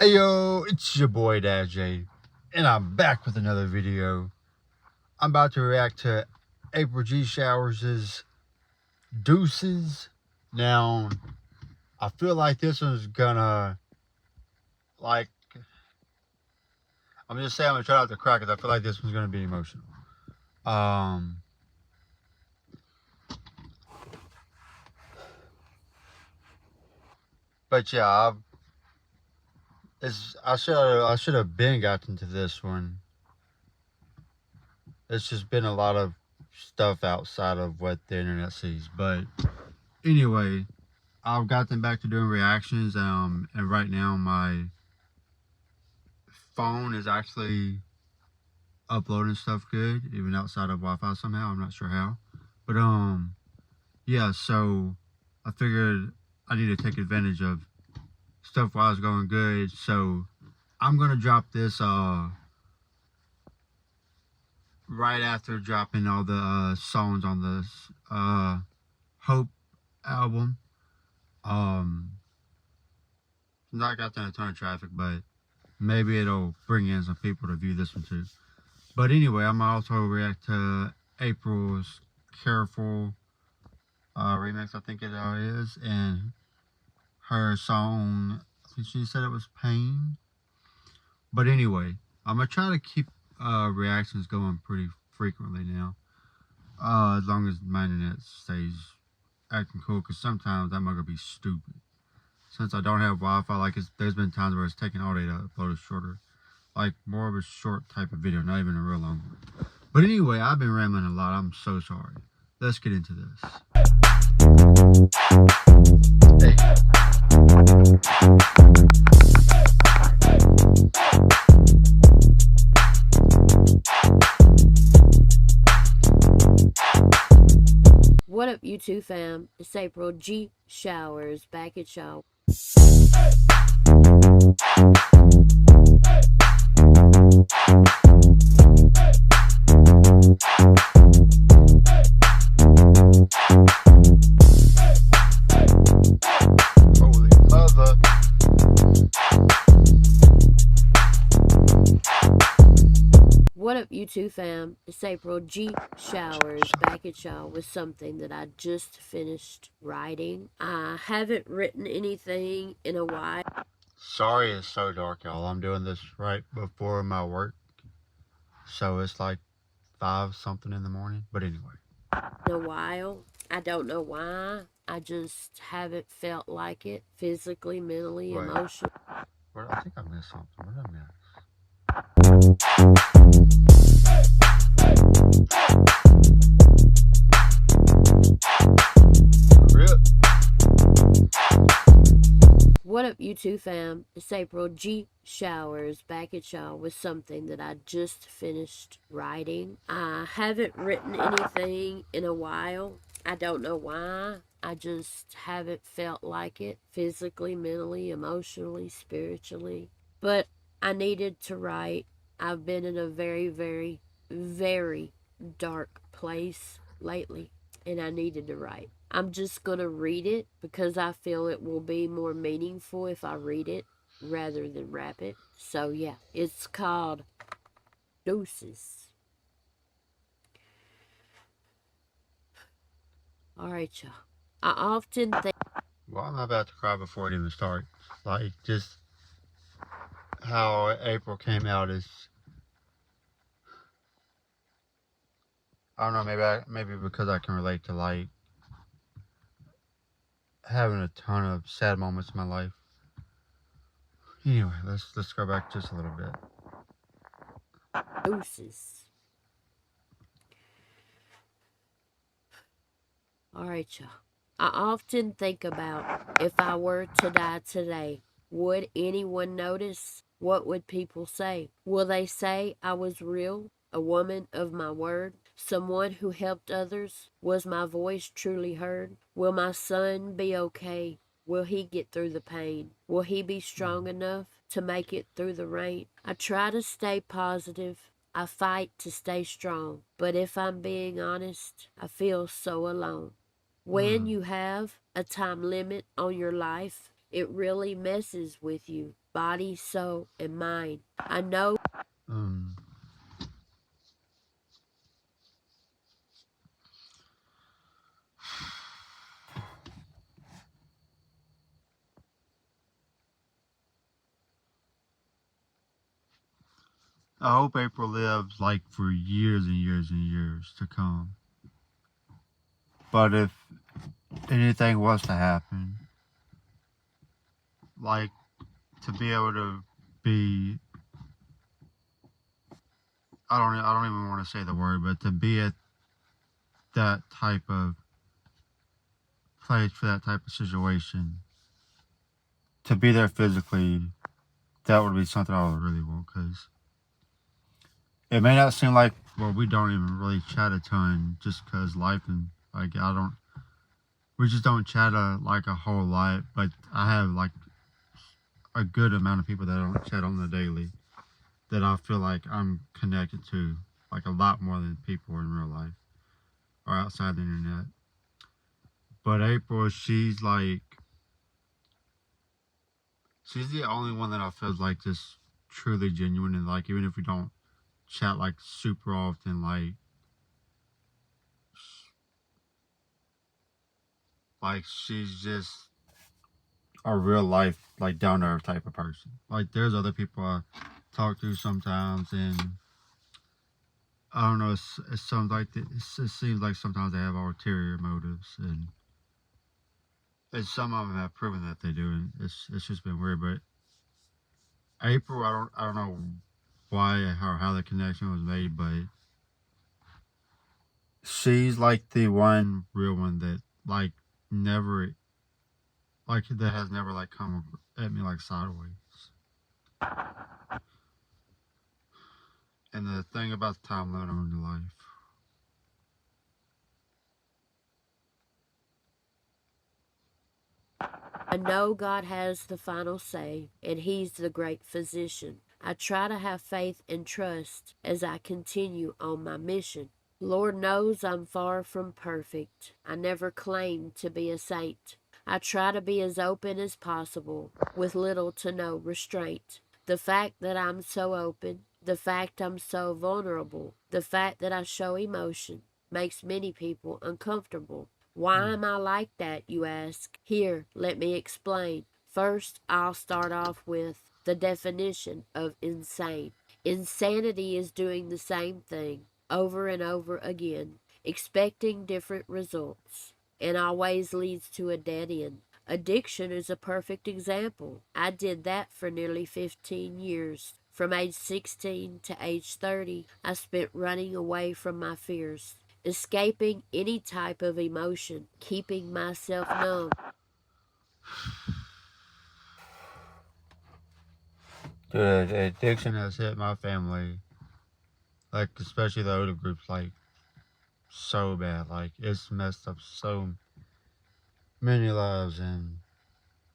Hey yo, it's your boy Dad J, and I'm back with another video. I'm about to react to April G. Showers' Deuces. Now, I feel like this one's gonna, like, I'm just saying I'm gonna try not to cry because I feel like this one's gonna be emotional. But yeah, I should have been gotten to this one. It's just been a lot of stuff outside of what the internet sees. But anyway, I've gotten back to doing reactions, and right now my phone is actually uploading stuff good, even outside of Wi-Fi somehow. I'm not sure how, but yeah. So I figured I need to take advantage of stuff while it's going good. So I'm gonna drop this right after dropping all the songs on this Hope album. Not got a ton of traffic, but maybe it'll bring in some people to view this one too. But anyway, I'm also react to April's Careful remix, I think it is, and her song, I think she said it was Pain. But anyway, I'm gonna try to keep reactions going pretty frequently now, as long as my internet stays acting cool, because sometimes I'm gonna be stupid. Since I don't have Wi-Fi, like there's been times where it's taking all day to upload a shorter, like more of a short type of video, not even a real long one. But anyway, I've been rambling a lot. I'm so sorry. Let's get into this. Hey. What up, YouTube fam? It's April G. Showers back at y'all. Holy mother. What up, YouTube fam? It's April G. Showers back at y'all with something that I just finished writing. I haven't written anything in a while. Sorry it's so dark, y'all. I'm doing this right before my work, so it's like 5 something in the morning. But anyway. In a while. I don't know why. I just haven't felt like it physically, mentally, emotionally. I think I missed something. What did I miss? What up, YouTube fam? It's April G. Showers back at y'all with something that I just finished writing. I haven't written anything in a while. I don't know why. I just haven't felt like it physically, mentally, emotionally, spiritually. But I needed to write. I've been in a very, very, very dark place lately, and I needed to write. I'm just going to read it because I feel it will be more meaningful if I read it rather than rap it. So yeah, it's called Deuces. Alright, y'all. I often think... Well, I'm about to cry before it even starts. Like, just how April came out is... I don't know, maybe because I can relate to, like, having a ton of sad moments in my life. Anyway, let's go back just a little bit. Deuces. Alright, y'all. I often think about if I were to die today, would anyone notice? What would people say? Will they say I was real, a woman of my word, someone who helped others? Was my voice truly heard? Will my son be okay? Will he get through the pain? Will he be strong enough to make it through the rain? I try to stay positive. I fight to stay strong. But if I'm being honest, I feel so alone. When you have a time limit on your life, It really messes with you, body, soul, and mind. I know. Um, I hope April lives like for years and years and years to come. But if anything was to happen, like to be able to be, I don't even want to say the word, but to be at that type of place for that type of situation, to be there physically, that would be something I would really want. Because it may not seem like, well, we don't even really chat a ton, just because life and like we just don't chat like a whole lot. But I have like a good amount of people that I don't chat on the daily that I feel like I'm connected to, like a lot more than people in real life or outside the internet. But April, she's the only one that I feel like just truly genuine, and like even if we don't chat like super often, like she's just a real life like down to earth type of person. Like there's other people I talk to sometimes, and I don't know. It's something like it seems like sometimes they have ulterior motives, and some of them have proven that they do, and it's just been weird. But April, I don't know why or how the connection was made, but she's like the one real one that like never like that has never like come at me like sideways. And the thing about the time limit on your life. I know God has the final say, and He's the great physician. I try to have faith and trust as I continue on my mission. Lord knows I'm far from perfect. I never claimed to be a saint. I try to be as open as possible, with little to no restraint. The fact that I'm so open, the fact I'm so vulnerable, the fact that I show emotion, makes many people uncomfortable. Why am I like that, you ask? Here, let me explain. First, I'll start off with the definition of insane. Insanity is doing the same thing over and over again, expecting different results, and always leads to a dead end. Addiction is a perfect example. I did that for nearly 15 years. From age 16 to age 30, I spent running away from my fears, escaping any type of emotion, keeping myself numb. Dude, addiction has hit my family, like especially the older groups, like so bad. Like it's messed up so many lives, and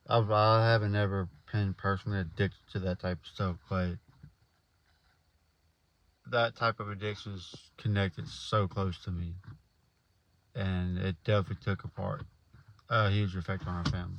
I haven't ever been personally addicted to that type of stuff, but that type of addiction is connected so close to me, and it definitely took a huge effect on our family.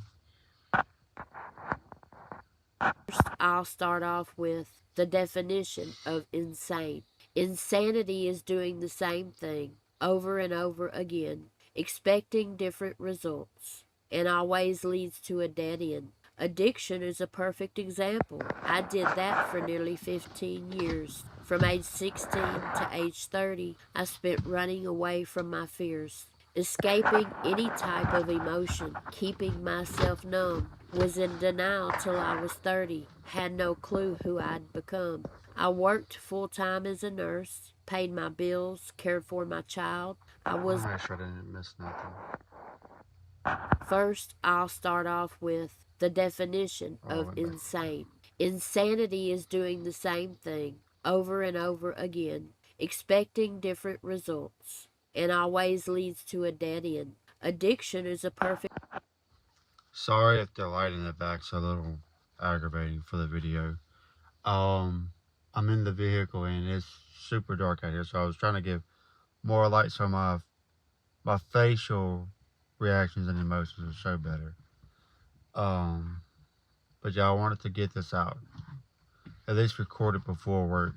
First, I'll start off with the definition of insane. Insanity is doing the same thing over and over again, expecting different results, and always leads to a dead end. Addiction is a perfect example. I did that for nearly 15 years. From age 16 to age 30, I spent running away from my fears, escaping any type of emotion, keeping myself numb, was in denial till I was 30, had no clue who I'd become. I worked full time as a nurse, paid my bills, cared for my child. I was. I make sure I didn't miss nothing. First, I'll start off with the definition Oh, I of went back. insane. Insanity is doing the same thing over and over again, expecting different results, and always leads to a dead end. Addiction is a perfect. Sorry if the light in the back's a little aggravating for the video. Um, I'm in the vehicle and it's super dark out here, so I was trying to give more light so my facial reactions and emotions will show better. Um, but y'all wanted to get this out. At least record it before work.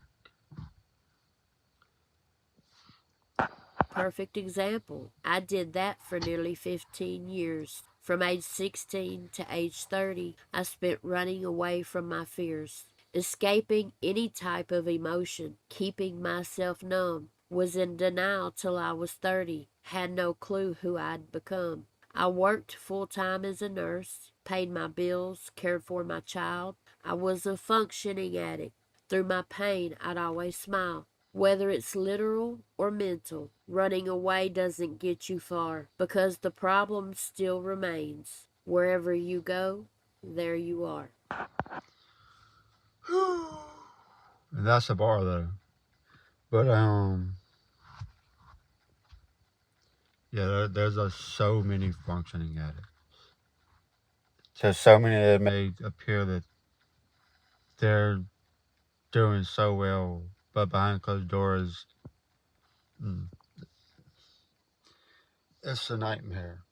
Perfect example. I did that for nearly 15 years. From age 16 to age 30, I spent running away from my fears, escaping any type of emotion, keeping myself numb. Was in denial till I was 30, had no clue who I'd become. I worked full time as a nurse, paid my bills, cared for my child. I was a functioning addict. Through my pain, I'd always smile. Whether it's literal or mental, running away doesn't get you far because the problem still remains. Wherever you go, there you are. And that's a bar though. But yeah, there's so many functioning addicts. So many that may appear that they're doing so well, but behind closed doors, mm, it's a nightmare.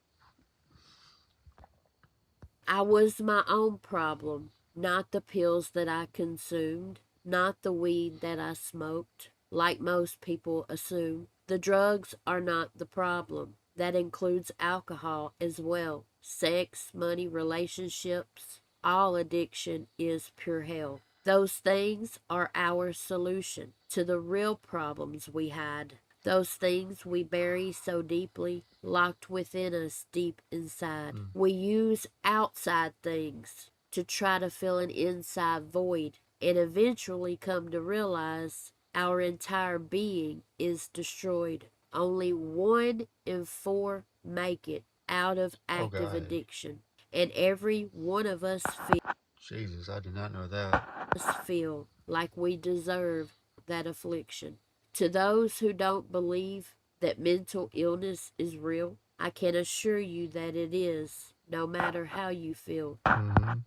I was my own problem, not the pills that I consumed, not the weed that I smoked, like most people assume. The drugs are not the problem. That includes alcohol as well. Sex, money, relationships, all addiction is pure hell. Those things are our solution to the real problems we had. Those things we bury so deeply, locked within us deep inside. We use outside things to try to fill an inside void and eventually come to realize our entire being is destroyed. Only 1 in 4 make it out of Oh active God, addiction, and every one of us Jesus, I did not know that. feel like we deserve that affliction. To those who don't believe that mental illness is real, I can assure you that it is, no matter how you feel. Mm-hmm.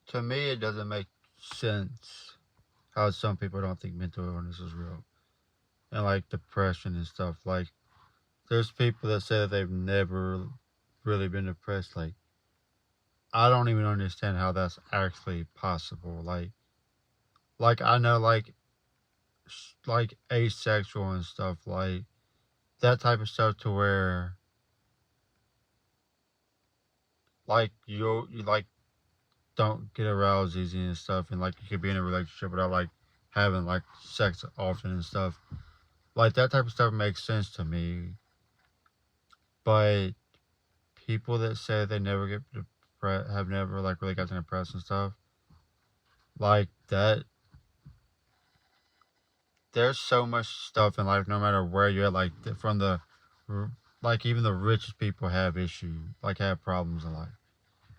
To me, it doesn't make sense how some people don't think mental illness is real, and like depression and stuff. Like, there's people that say that they've never really been depressed. Like, I don't even understand how that's actually possible. Like I know, like asexual and stuff, like that type of stuff, to where like you like don't get aroused easy and stuff, and like you could be in a relationship without like having like sex often and stuff. Like that type of stuff makes sense to me, but people that say they never get depressed, have never like really gotten depressed and stuff like that. There's so much stuff in life, no matter where you're at. Like from the, like even the richest people have issues, like have problems in life.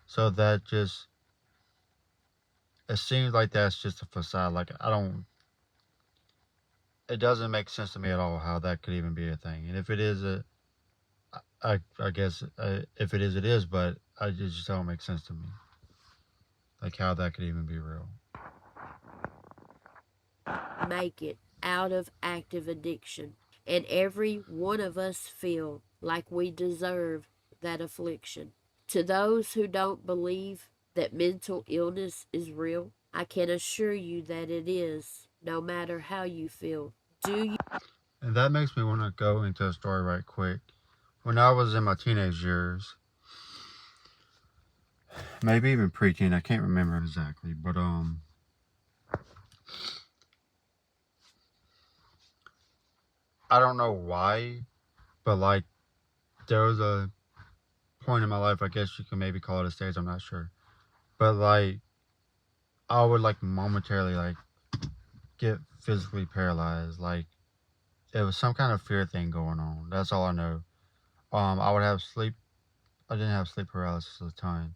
So that just, it seems like that's just a facade. Like I don't, it doesn't make sense to me at all how that could even be a thing. And if it is I guess if it is, it is. But it just don't make sense to me. Like how that could even be real. Make it out of active addiction, and every one of us feel like we deserve that affliction. To those who don't believe that mental illness is real, I can assure you that it is, no matter how you feel. Do you? And that makes me want to go into a story right quick. When I was in my teenage years, maybe even preteen, I can't remember exactly, but I don't know why, but like there was a point in my life, I guess you can maybe call it a stage, I'm not sure. But like I would like momentarily like get physically paralyzed. Like it was some kind of fear thing going on. That's all I know. I would have sleep, I didn't have sleep paralysis at the time.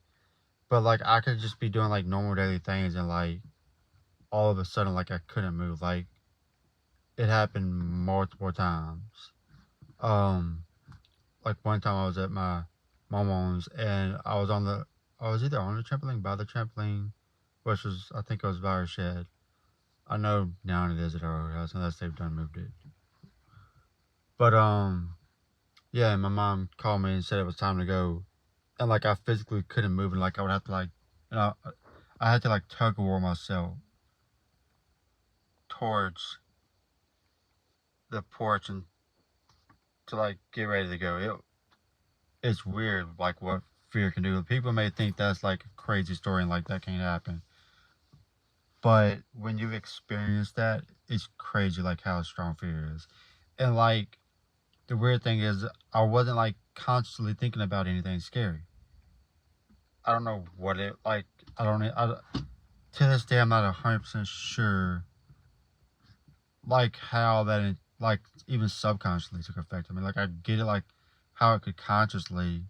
But like I could just be doing like normal daily things, and like all of a sudden like I couldn't move. Like it happened multiple times. Um like one time I was at my mom's, and I was either on the trampoline, by the trampoline, which was, I think it was by our shed. I know now it is at our house unless they've done moved it. But yeah, my mom called me and said it was time to go, and like I physically couldn't move, and like I would have to like, you know, I had to like tug of war myself towards the porch and to like get ready to go. It's weird, like what fear can do. People may think that's like a crazy story and like that can't happen, but when you experience that, it's crazy like how strong fear is, and like the weird thing is I wasn't like constantly thinking about anything scary. I don't know what it like. I don't. To this day, I'm not 100% sure like how that like even subconsciously took effect. I mean, like I get it, like how it could consciously,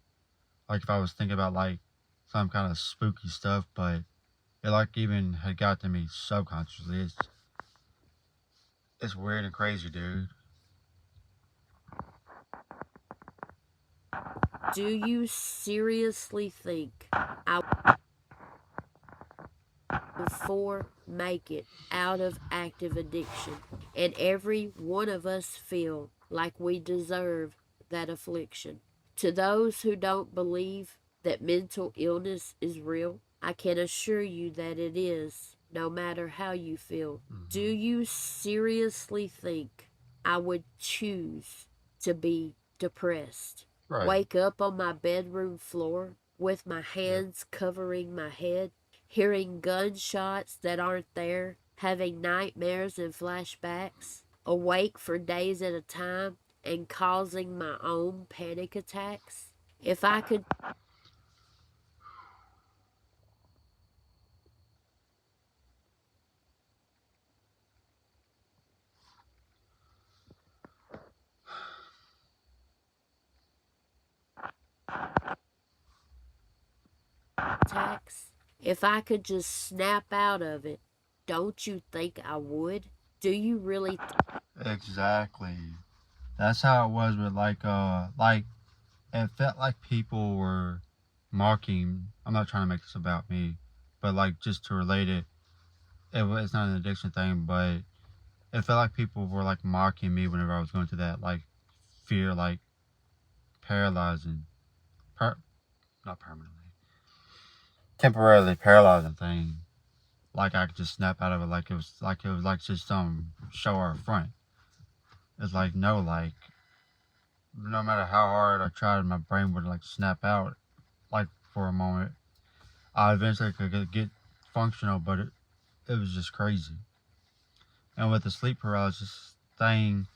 like if I was thinking about like some kind of spooky stuff, but it like even had got to me subconsciously. It's weird and crazy, dude. Do you seriously think I will for make it out of active addiction and every one of us feel like we deserve that affliction? To those who don't believe that mental illness is real, I can assure you that it is, no matter how you feel. Do you seriously think I would choose to be depressed? Right. Wake up on my bedroom floor with my hands covering my head, hearing gunshots that aren't there, having nightmares and flashbacks, awake for days at a time, and causing my own panic attacks? If I could attacks, if I could just snap out of it, don't you think I would? Do you really Exactly. That's how it was with like it felt like people were mocking. I'm not trying to make this about me, but like just to relate it, it's not an addiction thing, but it felt like people were like mocking me whenever I was going through that like fear, like paralyzing, per- not permanently, temporarily paralyzing thing. Like I could just snap out of it, like it was like just some show or front. It's like no, like no matter how hard I tried, my brain would like snap out, like for a moment. I eventually could get functional, but it was just crazy. And with the sleep paralysis thing,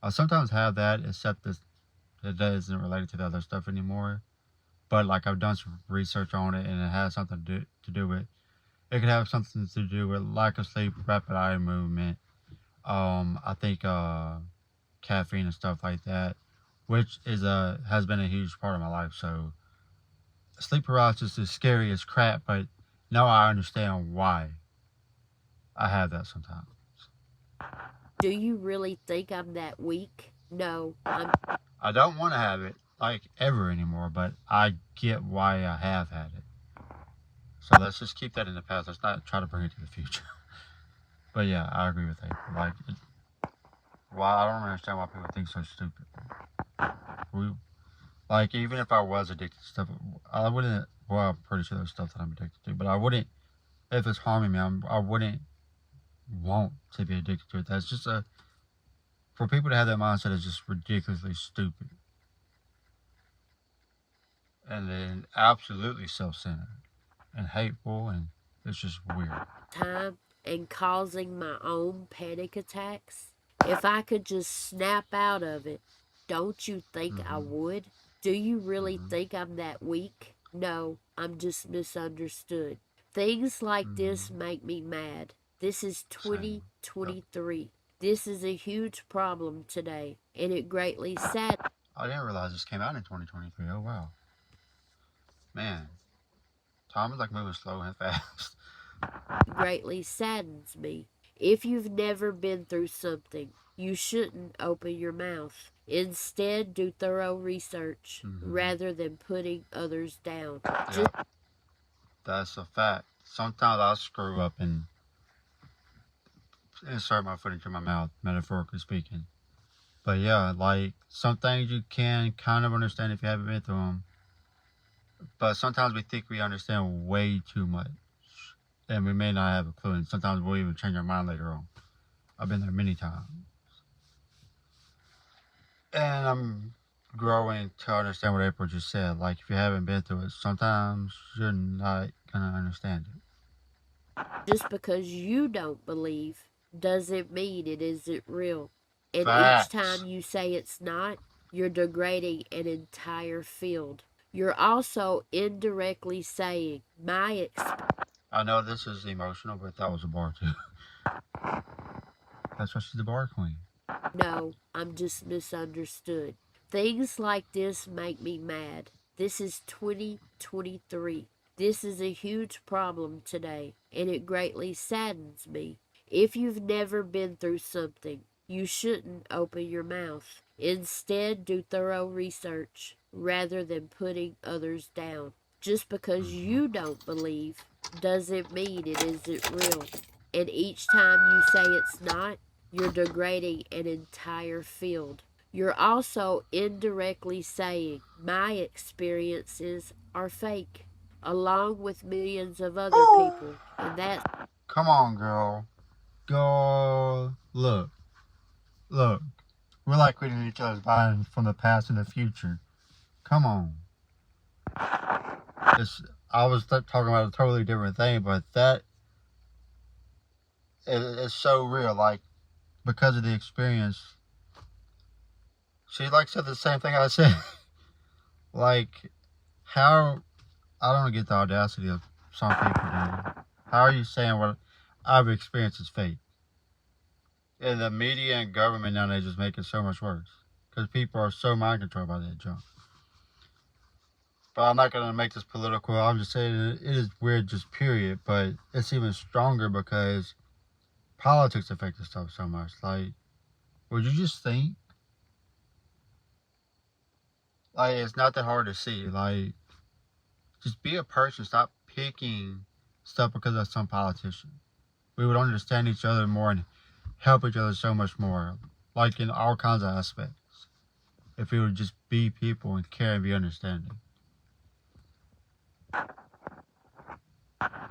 I sometimes have that, except that it isn't related to the other stuff anymore. But like I've done some research on it, and it has something to do with. It could have something to do with lack of sleep, rapid eye movement. I think caffeine and stuff like that, which is has been a huge part of my life. So sleep paralysis is scary as crap, but now I understand why I have that sometimes. do you really think I'm that weak? No, I don't want to have it like ever anymore, but I get why I have had it. So let's just keep that in the past. Let's not try to bring it to the future. But yeah, I agree with that. Like, why I don't understand why people think so stupid. We like even if I was addicted to stuff, I wouldn't. Well, I'm pretty sure there's stuff that I'm addicted to, but I wouldn't. If it's harming me, I wouldn't want to be addicted to it. That's just a for people to have that mindset is just ridiculously stupid, and then absolutely self-centered and hateful, and it's just weird. time and causing my own panic attacks? If I could just snap out of it, don't you think I Mm-hmm. would? Do you really Mm-hmm. think I'm that weak? No, I'm just misunderstood. Things like this Mm-hmm. make me mad. This is Same. Yep. 2023. This is a huge problem today, and it greatly I didn't realize this came out in 2023. Oh wow, man, time is like moving slow and fast. saddens me. If you've never been through something, you shouldn't open your mouth. Instead, do thorough research Mm-hmm. rather than putting others down. Yep, that's a fact. sometimes I screw up and insert my foot into my mouth, metaphorically speaking. But yeah, like some things you can kind of understand if you haven't been through them. But sometimes we think we understand way too much. And we may not have a clue. And sometimes we'll even change our mind later on. I've been there many times. And I'm growing to understand what April just said. Like, if you haven't been through it, sometimes you're not going to understand it. Just because you don't believe doesn't mean it isn't real. And each Facts. time you say it's not, you're degrading an entire field. You're also indirectly saying, my I know this is emotional, but that was a bar too. That's why she's the bar queen. No, I'm just misunderstood. Things like this make me mad. This is 2023. This is a huge problem today, and it greatly saddens me. If you've never been through something, you shouldn't open your mouth. Instead, do thorough research rather than putting others down. Just because you don't believe doesn't mean it isn't real. And each time you say it's not, you're degrading an entire field. You're also indirectly saying my experiences are fake, along with millions of other people. And that's Come on, girl. Go. Look. We're like reading each other's minds from the past and the future. Come on. It's, I was talking about a totally different thing, but that is so real. Like, because of the experience, she like said the same thing I said. Like, how I don't get the audacity of some people, dude. How are you saying what I've experienced is fake? And the media and government nowadays just make it so much worse because people are so mind controlled by that junk. But I'm not gonna make this political. I'm just saying it is weird, just period. But it's even stronger because politics affect this stuff so much. Like, would you just think? Like, it's not that hard to see. Like, just be a person. Stop picking stuff because of some politician. We would understand each other more and help each other so much more. Like in all kinds of aspects. If we would just be people and care and be understanding.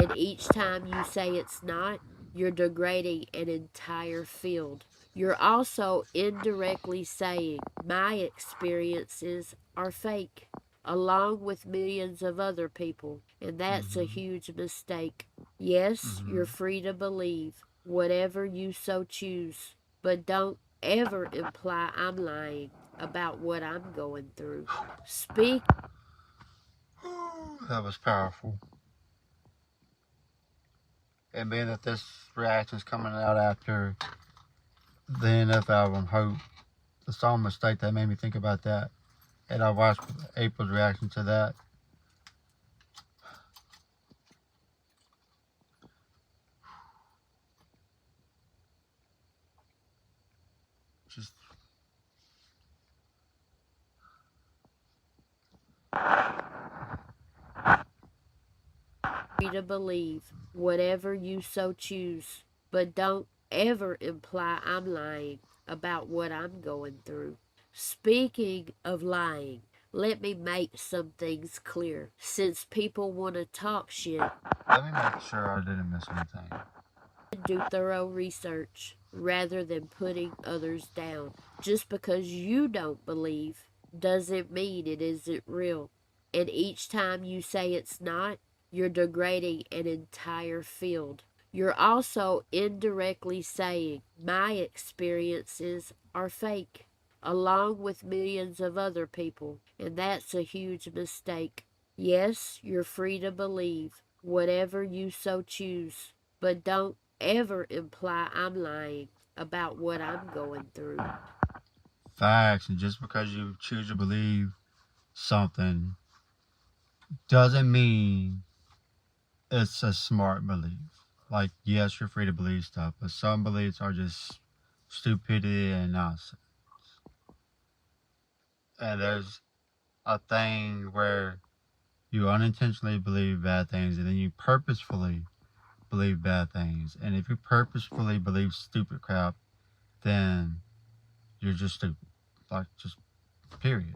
and each time you say it's not, you're degrading an entire field. You're also indirectly saying my experiences are fake, along with millions of other people, and that's a Mm-hmm. huge mistake. Yes, Mm-hmm. you're free to believe whatever you so choose, but don't ever imply I'm lying about what I'm going through. Speak That was powerful. And being that this reaction is coming out after the NF album, Hope, the song Mistake, that made me think about that. And I watched April's reaction to that. Just free to believe whatever you so choose, but don't ever imply I'm lying about what I'm going through. Speaking of lying, let me make some things clear. Since people want to talk shit, let me make sure I didn't miss anything. do thorough research rather than putting others down. Just because you don't believe doesn't mean it isn't real. And each time you say it's not, you're degrading an entire field. You're also indirectly saying my experiences are fake, along with millions of other people, and that's a huge mistake. Yes, you're free to believe whatever you so choose, but don't ever imply I'm lying about what I'm going through. Facts. And just because you choose to believe something doesn't mean it's a smart belief. Like, yes, you're free to believe stuff, but some beliefs are just stupidity and nonsense. And there's a thing where you unintentionally believe bad things and then you purposefully believe bad things. And if you purposefully believe stupid crap, then you're just stupid. Like, just period.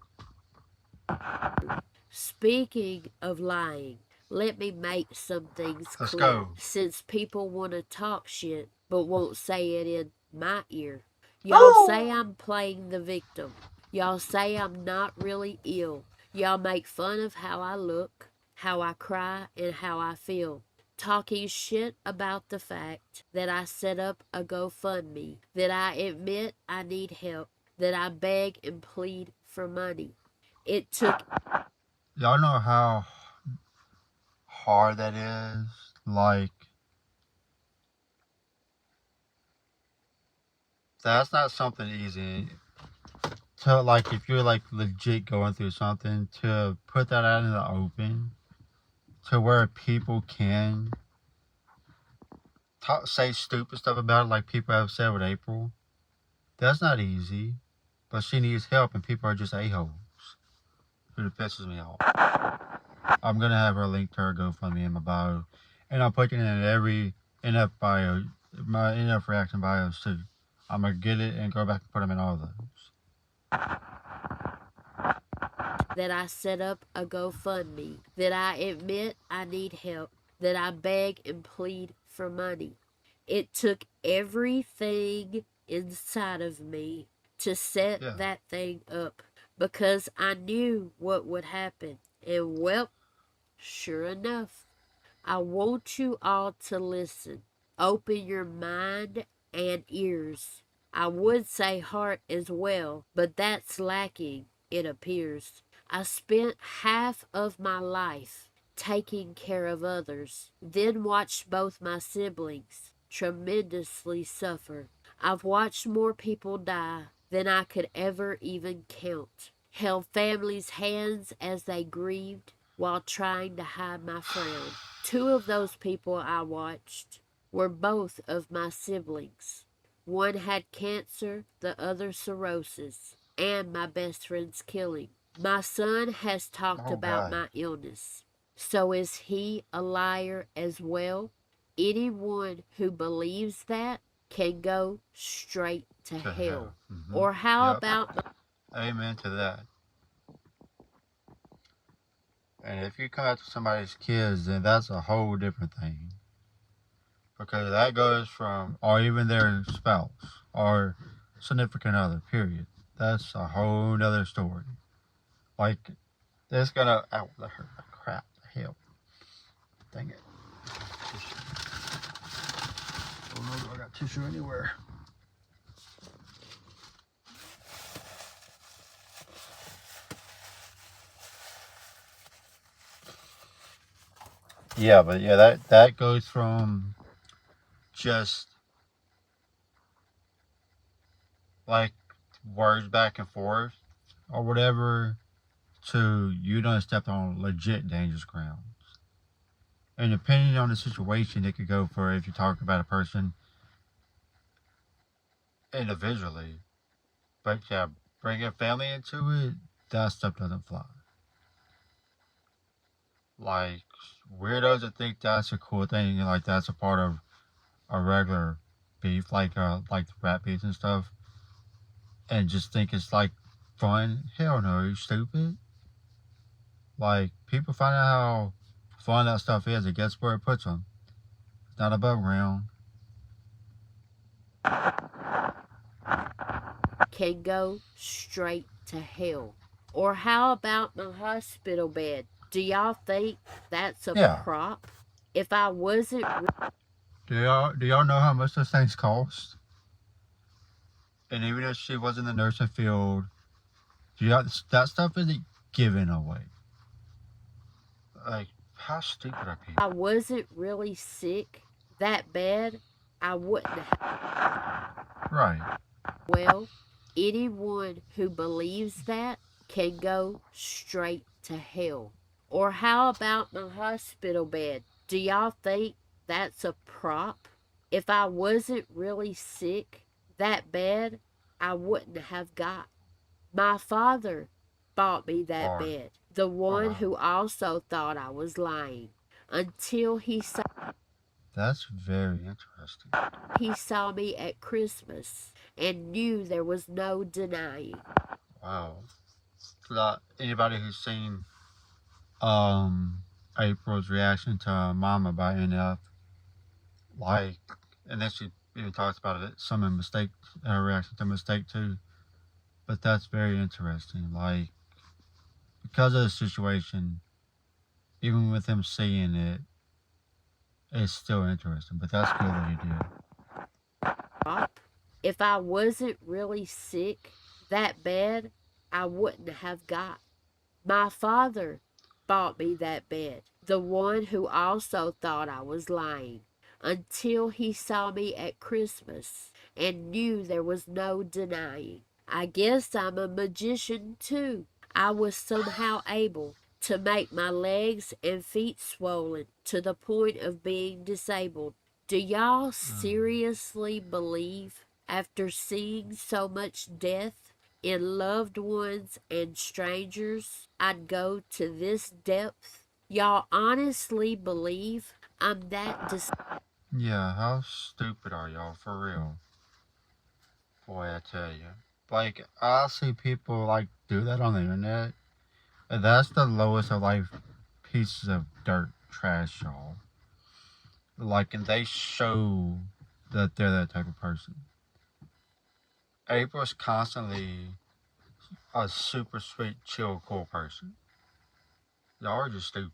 Speaking of lying, let me make some things Let's clear. go. Since people want to talk shit but won't say it in my ear, y'all say Oh! I'm playing the victim. Y'all say I'm not really ill. Y'all make fun of how I look, how I cry, and how I feel. Talking shit about the fact that I set up a GoFundMe, that I admit I need help, that I beg and plead for money. It took Y'all know how hard that is? Like, that's not something easy. To, like, if you're, like, legit going through something, to put that out in the open, to where people can say stupid stuff about it, like people have said with April, that's not easy. But she needs help, and people are just a-holes. It pisses me off. I'm gonna have her link to her GoFundMe in my bio, and I'm putting it in every NF bio, my NF reaction bios too. I'm gonna get it and go back and put them in all of those. that I set up a GoFundMe, that I admit I need help, that I beg and plead for money. It took everything inside of me to set Yeah. that thing up because I knew what would happen. And well, sure enough, I want you all to listen. Open your mind and ears. I would say heart as well, but that's lacking, it appears. I spent half of my life taking care of others, then watched both my siblings tremendously suffer. I've watched more people die than I could ever even count. Held families' hands as they grieved while trying to hide my frown. Two of those people I watched were both of my siblings. One had cancer, the other cirrhosis, and my best friend's killing. My son has talked about my illness. So is he a liar as well? Anyone who believes that can go straight to hell. Mm-hmm. Or how Yep. about Amen to that. And if you come after somebody's kids, then that's a whole different thing. Because that goes from, or even their spouse, or significant other, period. That's a whole nother story. Like, that's gonna, ow, that hurt like crap, the hell. Dang it. Tissue. Oh no, do I got tissue anywhere? Yeah, but yeah, that goes from just like words back and forth or whatever to you done stepped on legit dangerous ground. And depending on the situation, it could go for if you talk about a person individually. But yeah, bringing family into it, that stuff doesn't fly. Like weirdos that think that's a cool thing and like that's a part of a regular beef, like the rat beef and stuff, and just think it's like fun. Hell no, you stupid. Like people find out how fun that stuff is, it gets where it puts them. It's not above ground. can go straight to hell? Or how about my hospital bed? Do y'all think that's a Yeah. prop? If I wasn't Do y'all know how much those things cost? And even if she was in the nursing field, that stuff isn't given away. Like, how stupid are people? I wasn't really sick that bad, I wouldn't have. Right. Well, anyone who believes that can go straight to hell. Or how about my hospital bed? Do y'all think that's a prop? If I wasn't really sick that bad, I wouldn't have got. My father bought me that Hard. bed, the one Wow. who also thought I was lying, until he said That's very interesting. He saw me at Christmas and knew there was no denying. Wow. Anybody who's seen um April's reaction to Mama by NF, like, and then she even talks about it, some of mistake, her reaction to mistake too. But that's very interesting. Like, because of the situation, even with him seeing it, it's still interesting. But that's good that he did. If I wasn't really sick that bad, I wouldn't have got. My father bought me that bed, the one who also thought I was lying, until he saw me at Christmas and knew there was no denying. I guess I'm a magician too. I was somehow able to make my legs and feet swollen to the point of being disabled. Do y'all seriously believe, after seeing so much death in loved ones and strangers, I'd go to this depth? Y'all honestly believe I'm that Yeah, how stupid are y'all for real? Boy, I tell you. Like, I see people like do that on the internet. And that's the lowest of life pieces of dirt trash, y'all. Like, and they show that they're that type of person. April's constantly a super sweet, chill, cool person. Y'all are just stupid.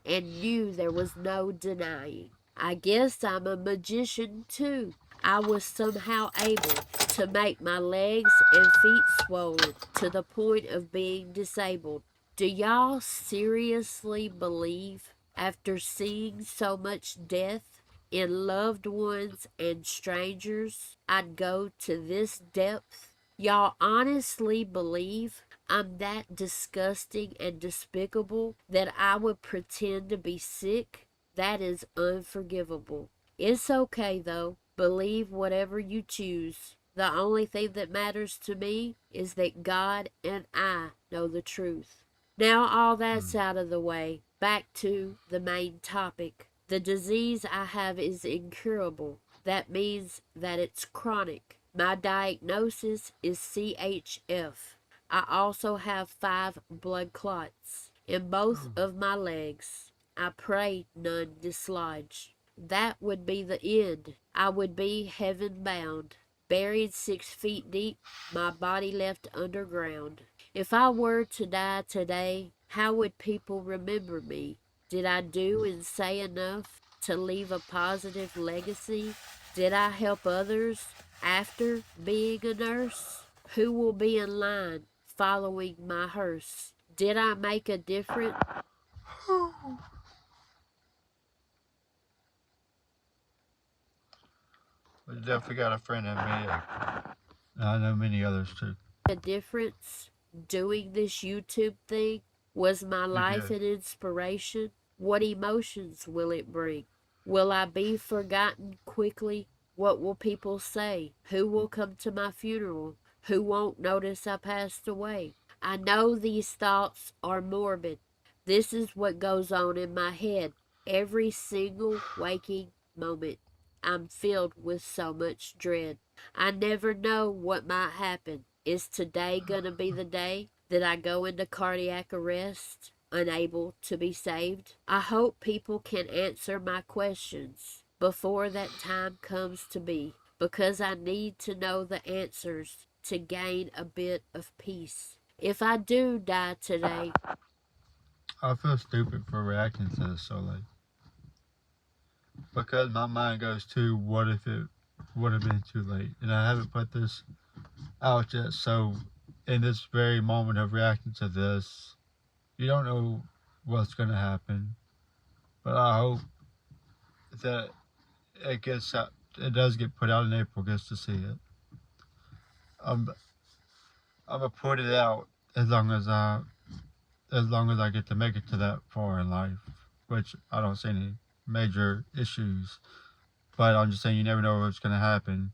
and knew there was no denying. I guess I'm a magician too. I was somehow able to make my legs and feet swollen to the point of being disabled. Do y'all seriously believe, after seeing so much death in loved ones and strangers, I'd go to this depth? Y'all honestly believe I'm that disgusting and despicable that I would pretend to be sick? That is unforgivable. It's okay though. Believe whatever you choose. The only thing that matters to me is that God and I know the truth. Now all that's out of the way, back to the main topic. The disease I have is incurable. That means that it's chronic. My diagnosis is CHF. I also have 5 blood clots in both of my legs. I pray none dislodge. That would be the end. I would be heaven bound, buried 6 feet deep, my body left underground. If I were to die today, how would people remember me? Did I do and say enough to leave a positive legacy? Did I help others after being a nurse? Who will be in line following my hearse? Did I make a difference? We definitely got a friend in me. I know many others too. A difference doing this YouTube thing? Was my life an inspiration? What emotions will it bring? Will I be forgotten quickly? What will people say? Who will come to my funeral? Who won't notice I passed away? I know these thoughts are morbid. This is what goes on in my head every single waking moment. I'm filled with so much dread. I never know what might happen. Is today gonna be the day that I go into cardiac arrest, unable to be saved? I hope people can answer my questions before that time comes to be, because I need to know the answers to gain a bit of peace. If I do die today, I feel stupid for reacting to this so late. Because my mind goes to what if it would have been too late. And I haven't put this out yet. So, in this very moment of reacting to this, you don't know what's going to happen. But I hope that it gets out, it does get put out and April gets to see it. I'm gonna put it out as long as I get to make it to that far in life, which I don't see any major issues. But I'm just saying you never know what's gonna happen.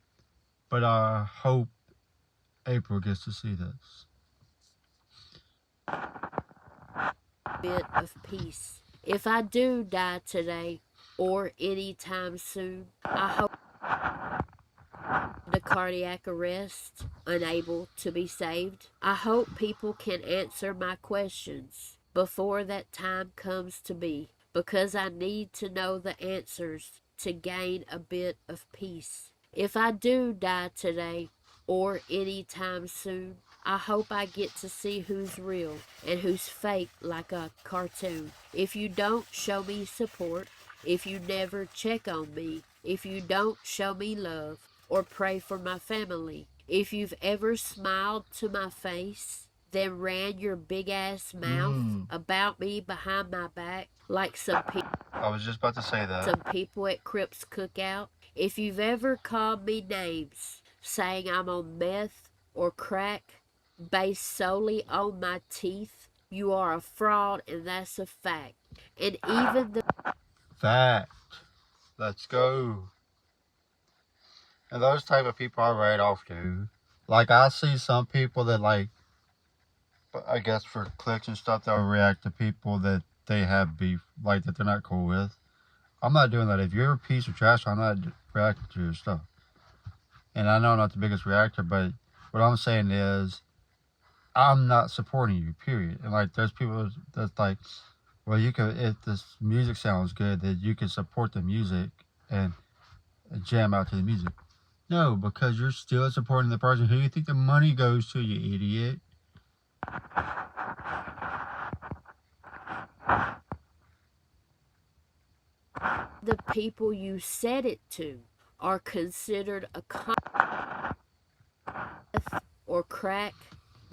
But I hope April gets to see this. bit of peace. If I do die today or anytime soon, I hope the cardiac arrest, unable to be saved. I hope people can answer my questions before that time comes to be, because I need to know the answers to gain a bit of peace. If I do die today or anytime soon, I hope I get to see who's real and who's fake like a cartoon. If you don't show me support, if you never check on me, if you don't show me love or pray for my family, if you've ever smiled to my face, then ran your big ass mouth about me behind my back like I was just about to say that. some people at Crips Cookout, if you've ever called me names saying I'm on meth or crack based solely on my teeth, you are a fraud and that's a fact. And even the Fact. Let's go. And those type of people I write off to. Like, I see some people that, like, I guess for clicks and stuff, they'll react to people that they have beef, like, that they're not cool with. I'm not doing that. If you're a piece of trash, I'm not reacting to your stuff. And I know I'm not the biggest reactor, but what I'm saying is, I'm not supporting you, period. And, like, there's people that's like, well, you could, if this music sounds good, that you can support the music and jam out to the music. No, because you're still supporting the person. Who you think the money goes to, you idiot? the people you said it to are considered a or crack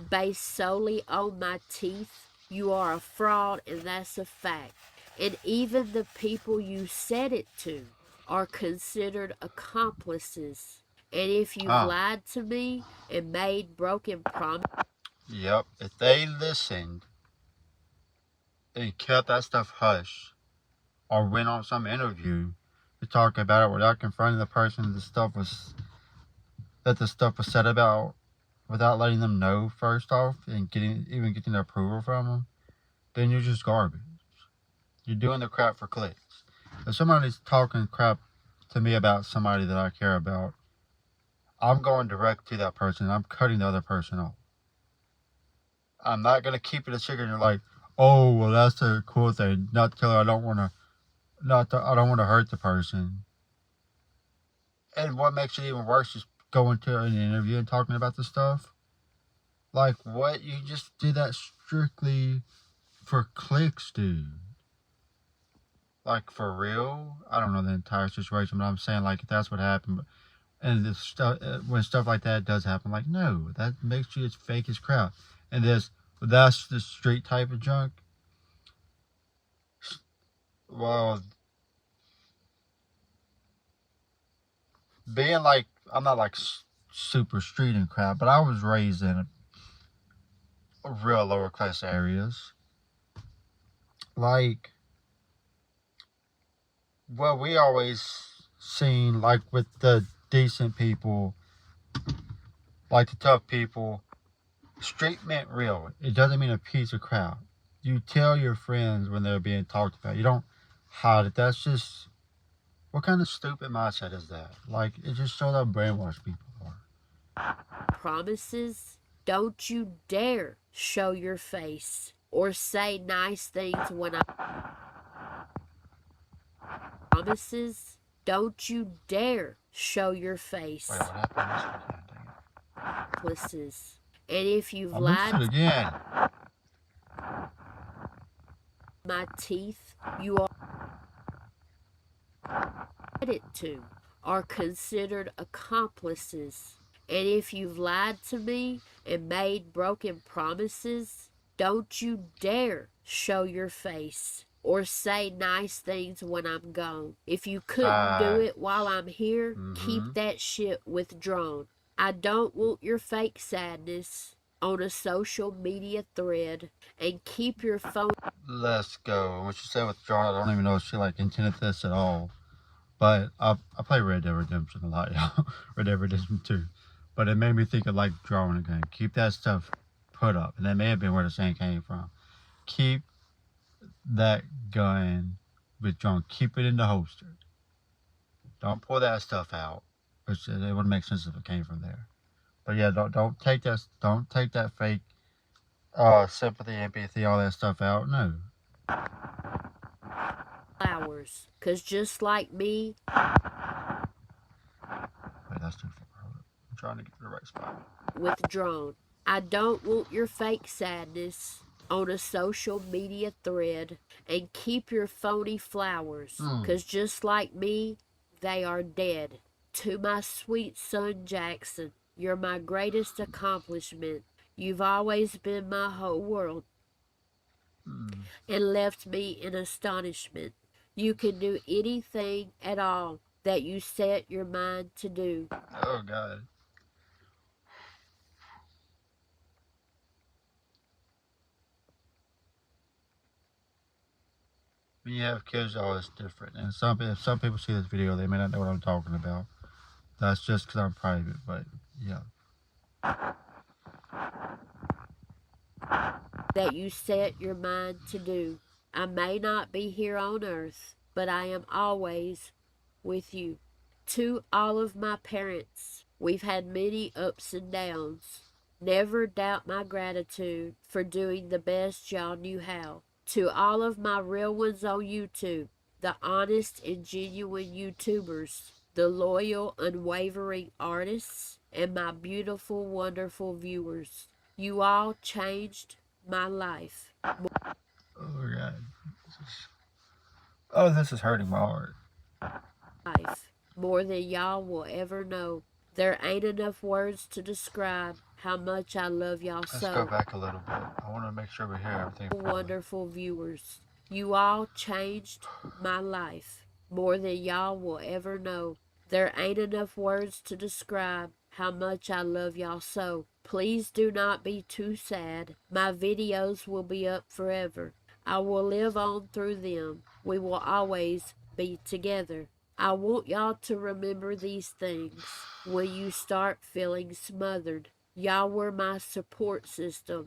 based solely on my teeth, you are a fraud and that's a fact. And even the people you said it to are considered accomplices. And if you've lied to me and made broken promises, Yep, if they listened and kept that stuff hush, or went on some interview to talk about it without confronting the person the stuff was said about, without letting them know first off and getting the approval from them, then you're just garbage. You're doing the crap for clicks. If somebody's talking crap to me about somebody that I care about, I'm going direct to that person. I'm cutting the other person off. I'm not gonna keep it a secret. And you're like, oh well, that's a cool thing. Not to tell her I don't want to hurt the person. And what makes it even worse is going to an interview and talking about the stuff. Like, what? You just did that strictly for clicks, dude. Like, for real? I don't know the entire situation, but I'm saying, like, if that's what happened, and this stuff, when stuff like that does happen, like, no, that makes you as fake as crap. And that's the street type of junk. Well, being like, I'm not like super street and crap, but I was raised in real lower class areas. Like, well, we always seen, like, with the decent people, like the tough people, street meant real. It doesn't mean a piece of crap. You tell your friends when they're being talked about. You don't hide it. That's just, what kind of stupid mindset is that? Like, it just shows how brainwashed people are. promises, don't you dare show your face or say nice things when I promises, don't you dare show your face. Wait, what happened? Accomplices. And if you've I'll lied mix it again. my teeth, you it to are considered accomplices. And if you've lied to me and made broken promises, don't you dare show your face or say nice things when I'm gone. If you couldn't do it while I'm here, keep that shit withdrawn. I don't want your fake sadness on a social media thread, and keep your phone. Let's go. What you said withdrawn, I don't even know if she like intended this at all. But I play Red Dead Redemption a lot, y'all. Red Dead Redemption 2. But it made me think of like drawing again. Keep that stuff put up. And that may have been where the saying came from. Keep that gun with John. Keep it in the holster. Don't pull that stuff out. Which it would make sense if it came from there. But yeah, don't take that. Don't take that fake sympathy, empathy, all that stuff out. No. Flowers. Cause just like me, Wait, that's too far. I'm trying to get to the right spot. withdrawn. I don't want your fake sadness on a social media thread, and keep your phony flowers, Hmm. 'cause just like me, they are dead. To my sweet son Jackson, you're my greatest accomplishment. You've always been my whole world and left me in astonishment. You can do anything at all that you set your mind to do. Oh God. When you have kids, oh, it's different. And if some people see this video, they may not know what I'm talking about. That's just because I'm private, but yeah. That you set your mind to do. I may not be here on earth, but I am always with you. To all of my parents, we've had many ups and downs. Never doubt my gratitude for doing the best y'all knew how. To all of my real ones on YouTube, the honest and genuine YouTubers, the loyal, unwavering artists, and my beautiful, wonderful viewers, you all changed my life. Oh God. Oh, this is hurting my heart. More than y'all will ever know. There ain't enough words to describe how much I love y'all Let's go so. back a little bit. I want to make sure we hear everything fully. Wonderful viewers, you all changed my life more than y'all will ever know. There ain't enough words to describe how much I love y'all so. Please do not be too sad. My videos will be up forever. I will live on through them. We will always be together. I want y'all to remember these things when you start feeling smothered. Y'all were my support system.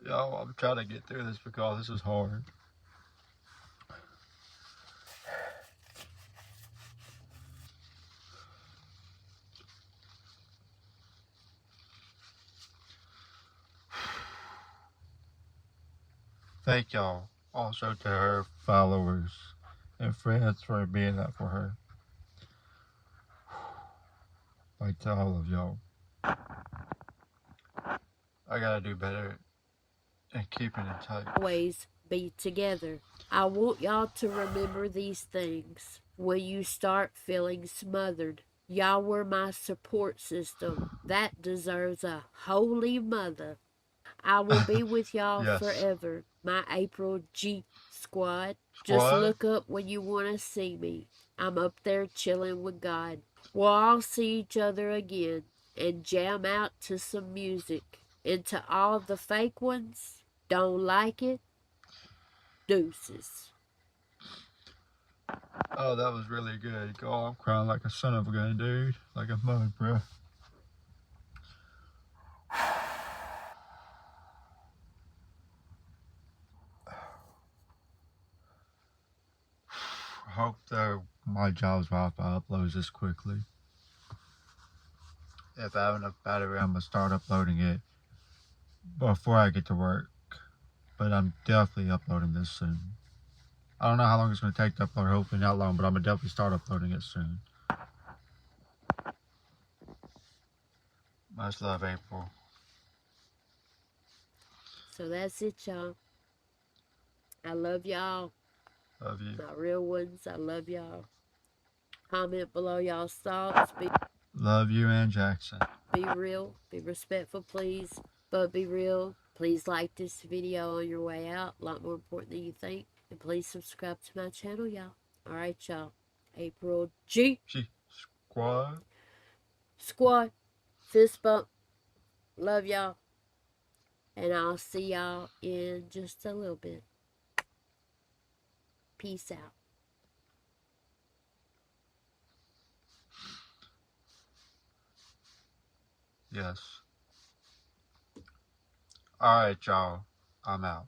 Yo, I'm trying to get through this because this is hard. Thank y'all also to her followers and friends for being that for her. Like to all of y'all. I gotta do better and keeping in touch. Always be together. I want y'all to remember these things when you start feeling smothered. Y'all were my support system. That deserves a holy mother. I will be with y'all Yes. forever. My April G squad. Just Squad? look up when you want to see me. I'm up there chilling with God. We'll all see each other again and jam out to some music. And to all the fake ones, don't like it? Deuces. Oh, that was really good. Oh, I'm crying like a son of a gun, dude. Like a mud, bro. I hope that my job's Wi-Fi uploads this quickly. If I have enough battery, I'm gonna start uploading it before I get to work. But I'm definitely uploading this soon. I don't know how long it's gonna take to upload. Hopefully not long, but I'm gonna definitely start uploading it soon. Much love, April. So that's it, y'all. I love y'all. Love you. My real ones, I love y'all. Comment below y'all's thoughts. Love you and Jackson. Be real. Be respectful, please. But be real. Please like this video on your way out. A lot more important than you think. And please subscribe to my channel, y'all. Alright, y'all. April G. Squad. Squad. Fist bump. Love y'all. And I'll see y'all in just a little bit. Peace out. Yes. Alright, y'all. I'm out.